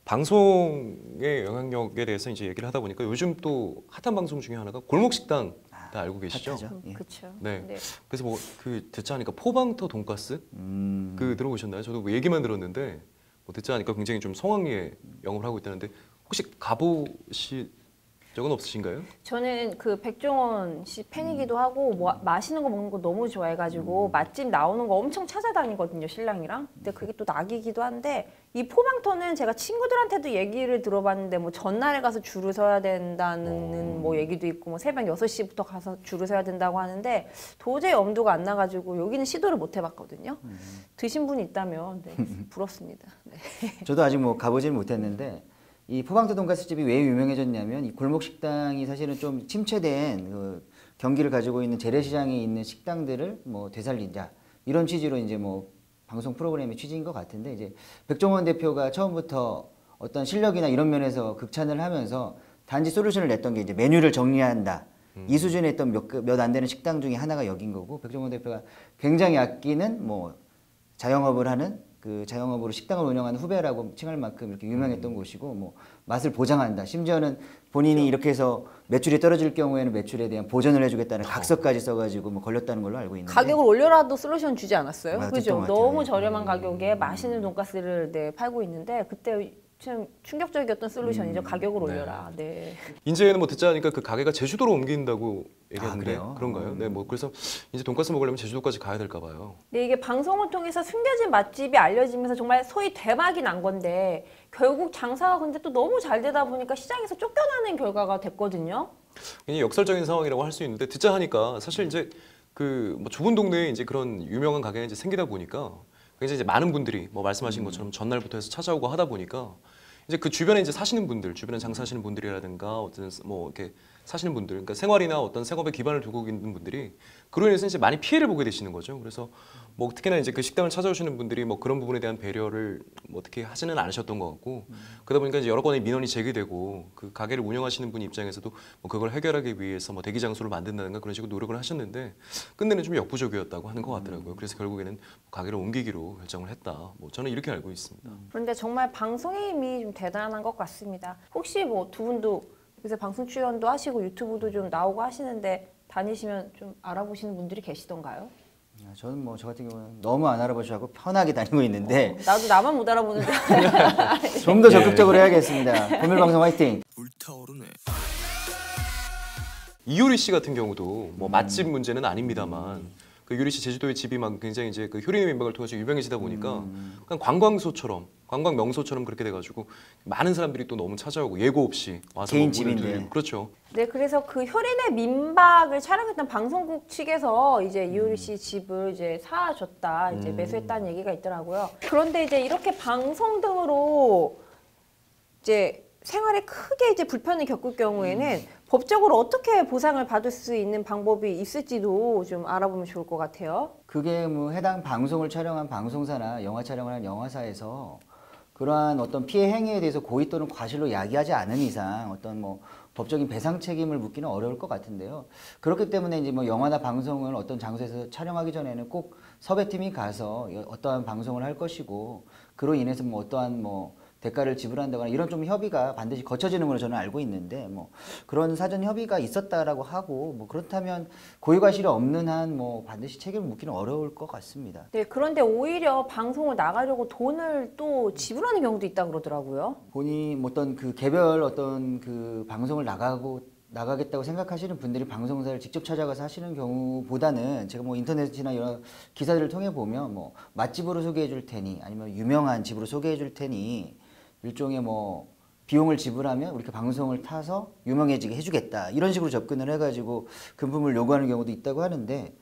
방송의 영향력에 대해서 이제 얘기를 하다 보니까 요즘 또 핫한 방송 중에 하나가 골목 식당 다 알고 계시죠? 예. 그렇죠. 네. 네. 그래서 뭐 그 듣자 하니까 포방터 돈가스 그 들어보셨나요? 저도 뭐 얘기만 들었는데 뭐 듣자 하니까 굉장히 좀 성황리에 영업을 하고 있다는데 혹시 가보신 적은 없으신가요? 저는 그 백종원 씨 팬이기도 하고 뭐 맛있는 거 먹는 거 너무 좋아해가지고 맛집 나오는 거 엄청 찾아다니거든요, 신랑이랑. 근데 그게 또 낙이기도 한데 이 포방터는 제가 친구들한테도 얘기를 들어봤는데 뭐 전날에 가서 줄을 서야 된다는 뭐 얘기도 있고 뭐 새벽 6시부터 가서 줄을 서야 된다고 하는데 도저히 엄두가 안 나가지고 여기는 시도를 못 해봤거든요. 드신 분이 있다면 네, 부럽습니다. 네. 저도 아직 뭐 가보지는 못했는데 이 포방터 돈가스 집이 왜 유명해졌냐면 이 골목 식당이 사실은 좀 침체된 그 경기를 가지고 있는 재래시장에 있는 식당들을 뭐 되살린다 이런 취지로 이제 뭐 방송 프로그램의 취지인 것 같은데 이제 백종원 대표가 처음부터 어떤 실력이나 이런 면에서 극찬을 하면서 단지 솔루션을 냈던 게 이제 메뉴를 정리한다 이 수준에 있던 몇 안 되는 식당 중에 하나가 여긴 거고 백종원 대표가 굉장히 아끼는 뭐 자영업을 하는 그 자영업으로 식당을 운영하는 후배라고 칭할 만큼 이렇게 유명했던 곳이고 뭐 맛을 보장한다. 심지어는 본인이 이렇게 해서 매출이 떨어질 경우에는 매출에 대한 보전을 해주겠다는 각서까지 써가지고 뭐 걸렸다는 걸로 알고 있는데 가격을 올려라도 솔루션 주지 않았어요? 아, 그죠? 됐던 것 너무 같아요. 저렴한 가격에 맛있는 돈가스를 네, 팔고 있는데 그때 참 충격적이었던 솔루션이죠. 가격을 올려라. 네. 이제는 뭐 듣자 하니까 그 가게가 제주도로 옮긴다고 얘기하는데 그래요? 그런가요? 네, 뭐 그래서 이제 돈가스 먹으려면 제주도까지 가야 될까 봐요. 네, 이게 방송을 통해서 숨겨진 맛집이 알려지면서 정말 소위 대박이 난 건데 결국 장사가 근데 또 너무 잘 되다 보니까 시장에서 쫓겨나는 결과가 됐거든요. 굉장히 역설적인 상황이라고 할 수 있는데 듣자 하니까 사실 이제 그 뭐 좁은 동네에 이제 그런 유명한 가게가 이제 생기다 보니까 굉장히 이제 많은 분들이 뭐 말씀하신 것처럼 전날부터 해서 찾아오고 하다 보니까 이제 그 주변에 이제 사시는 분들, 주변에 장사하시는 분들이라든가 어떤 뭐 이렇게 사시는 분들, 그러니까 생활이나 어떤 생업에 기반을 두고 있는 분들이 그로 인해서 이제 많이 피해를 보게 되시는 거죠. 그래서 뭐 특히나 이제 그 식당을 찾아오시는 분들이 뭐 그런 부분에 대한 배려를 뭐 어떻게 하지는 않으셨던 것 같고 그러다 보니까 이제 여러 건의 민원이 제기되고 그 가게를 운영하시는 분 입장에서도 뭐 그걸 해결하기 위해서 뭐 대기 장소를 만든다든가 그런 식으로 노력을 하셨는데 끝내는 좀 역부족이었다고 하는 것 같더라고요. 그래서 결국에는 가게를 옮기기로 결정을 했다. 뭐 저는 이렇게 알고 있습니다. 그런데 정말 방송의 힘이 좀 대단한 것 같습니다. 혹시 뭐 두 분도 요새 방송 출연도 하시고 유튜브도 좀 나오고 하시는데 다니시면 좀 알아보시는 분들이 계시던가요? 저는 뭐 저 같은 경우는 너무 안 알아보셔고 편하게 다니고 있는데 나도 나만 못 알아보는데. 좀 더 적극적으로 해야겠습니다. 금일 방송 화이팅. 불타오르네. 이효리 씨 같은 경우도 뭐 맛집 문제는 아닙니다만 그 유리 씨 제주도의 집이 막 굉장히 이제 그 효린의 민박을 통해서 유명해지다 보니까 그냥 관광소처럼 관광 명소처럼 그렇게 돼가지고 많은 사람들이 또 너무 찾아오고 예고 없이 와서 개인 뭐 집인데. 문을 그렇죠. 네, 그래서 그 효린의 민박을 촬영했던 방송국 측에서 이제 이효리 씨 집을 이제 사줬다, 이제 매수했다는 얘기가 있더라고요. 그런데 이제 이렇게 방송 등으로 이제 생활에 크게 이제 불편을 겪을 경우에는 법적으로 어떻게 보상을 받을 수 있는 방법이 있을지도 좀 알아보면 좋을 것 같아요. 그게 뭐 해당 방송을 촬영한 방송사나 영화 촬영을 한 영화사에서 그러한 어떤 피해 행위에 대해서 고의 또는 과실로 야기하지 않은 이상 어떤 뭐 법적인 배상 책임을 묻기는 어려울 것 같은데요. 그렇기 때문에 이제 뭐 영화나 방송을 어떤 장소에서 촬영하기 전에는 꼭 섭외팀이 가서 어떠한 방송을 할 것이고 그로 인해서 뭐 어떠한 뭐 대가를 지불한다거나 이런 좀 협의가 반드시 거쳐지는 걸로 저는 알고 있는데 뭐 그런 사전 협의가 있었다라고 하고 뭐 그렇다면 고의과실이 없는 한 뭐 반드시 책임을 묻기는 어려울 것 같습니다. 네, 그런데 오히려 방송을 나가려고 돈을 또 지불하는 경우도 있다 그러더라고요. 본인 어떤 그 개별 어떤 그 방송을 나가겠다고 생각하시는 분들이 방송사를 직접 찾아가서 하시는 경우보다는 제가 뭐 인터넷이나 여러 기사들을 통해 보면 뭐 맛집으로 소개해 줄 테니 아니면 유명한 집으로 소개해 줄 테니 일종의 뭐 비용을 지불하면 우리 방송을 타서 유명해지게 해주겠다 이런 식으로 접근을 해가지고 금품을 요구하는 경우도 있다고 하는데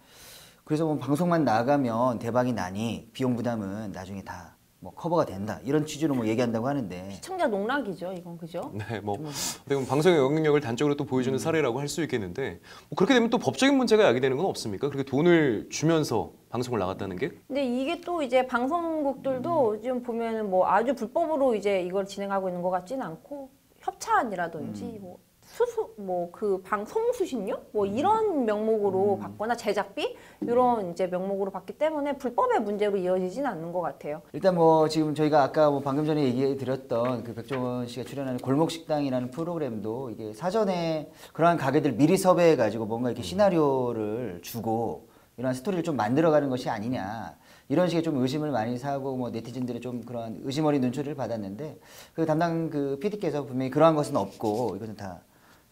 그래서 뭐 방송만 나가면 대박이 나니 비용 부담은 나중에 다 뭐 커버가 된다 이런 취지로 뭐 얘기한다고 하는데 시청자 농락이죠, 이건 그죠? 네, 뭐 어떻게 보면 방송의 영향력을 단적으로 또 보여주는 사례라고 할 수 있겠는데 뭐 그렇게 되면 또 법적인 문제가 야기되는 건 없습니까? 그렇게 돈을 주면서 방송을 나갔다는 게? 근데 이게 또 이제 방송국들도 좀 보면은 뭐 아주 불법으로 이제 이걸 진행하고 있는 것 같지는 않고 협찬이라든지 뭐 수수 뭐 그 방송 수신료 뭐 이런 명목으로 받거나 제작비 이런 이제 명목으로 받기 때문에 불법의 문제로 이어지진 않는 것 같아요. 일단 뭐 지금 저희가 아까 뭐 방금 전에 얘기 드렸던 그 백종원 씨가 출연하는 골목식당이라는 프로그램도 이게 사전에 그러한 가게들 미리 섭외해 가지고 뭔가 이렇게 시나리오를 주고 이런 스토리를 좀 만들어가는 것이 아니냐 이런 식의 좀 의심을 많이 사고 뭐 네티즌들의 좀 그런 의심 어린 눈초리를 받았는데 그 담당 그 PD께서 분명히 그러한 것은 없고 이것은 다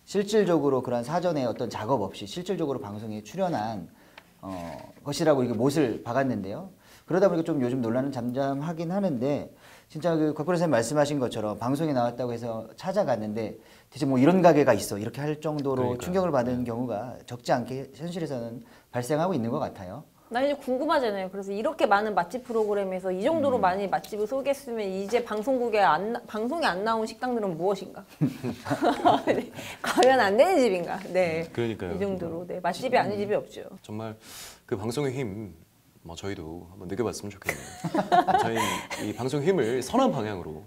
실질적으로 그런 사전에 어떤 작업 없이 실질적으로 방송에 출연한 것이라고 이게 못을 박았는데요. 그러다 보니까 좀 요즘 논란은 잠잠하긴 하는데 진짜 그 곽 변호사님 말씀하신 것처럼 방송에 나왔다고 해서 찾아갔는데 대체 뭐 이런 가게가 있어 이렇게 할 정도로 그러니까요. 충격을 받은 경우가 적지 않게 현실에서는 발생하고 있는 것 같아요. 나 이제 궁금하잖아요. 그래서 이렇게 많은 맛집 프로그램에서 이 정도로 많이 맛집을 소개했으면 이제 방송에 안 나온 식당들은 무엇인가? 네, 가면 안 되는 집인가? 네. 그러니까요. 이 정도로 네, 맛집이 아닌 집이 없죠. 정말 그 방송의 힘, 뭐 저희도 한번 느껴봤으면 좋겠네요. 저희 이 방송의 힘을 선한 방향으로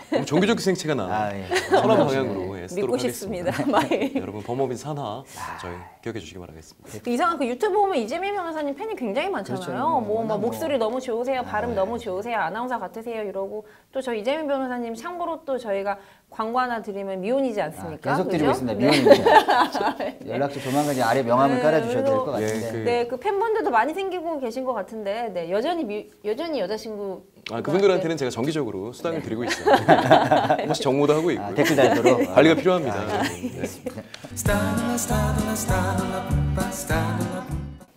너무 종교적 생체가 나 예. 선한 방향으로 쓰도록 믿고 하겠습니다. 싶습니다. 여러분 범법인 산하 저희 기억해 주시기 바라겠습니다. 이상한 그 유튜브 보면 이재명 변호사님 팬이 굉장히 많잖아요. 그렇죠. 뭐 워낙 목소리 너무 좋으세요, 발음 네. 너무 좋으세요, 아나운서 같으세요 이러고 또 저 이재명 변호사님 참고로 또 저희가 광고 하나 드리면 미혼이지 않습니까? 계속 드리고 그죠? 있습니다. 네. 미혼입니다. 연락처 조만간 이제 아래 명함을 네, 깔아주셔도 될 것 예, 같은데. 그- 네, 그 팬분들도 많이 생기고 계신 것 같은데, 네, 여전히 여자친구. 그분들한테는 제가 정기적으로 수당을 드리고 있어요. 혹시 정모도 하고 있고요. 댓글 달도록 관리가 필요합니다. 네.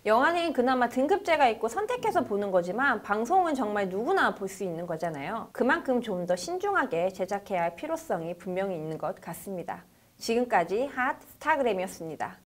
영화는 그나마 등급제가 있고 선택해서 보는 거지만 방송은 정말 누구나 볼 수 있는 거잖아요. 그만큼 좀 더 신중하게 제작해야 할 필요성이 분명히 있는 것 같습니다. 지금까지 핫 스타그램이었습니다.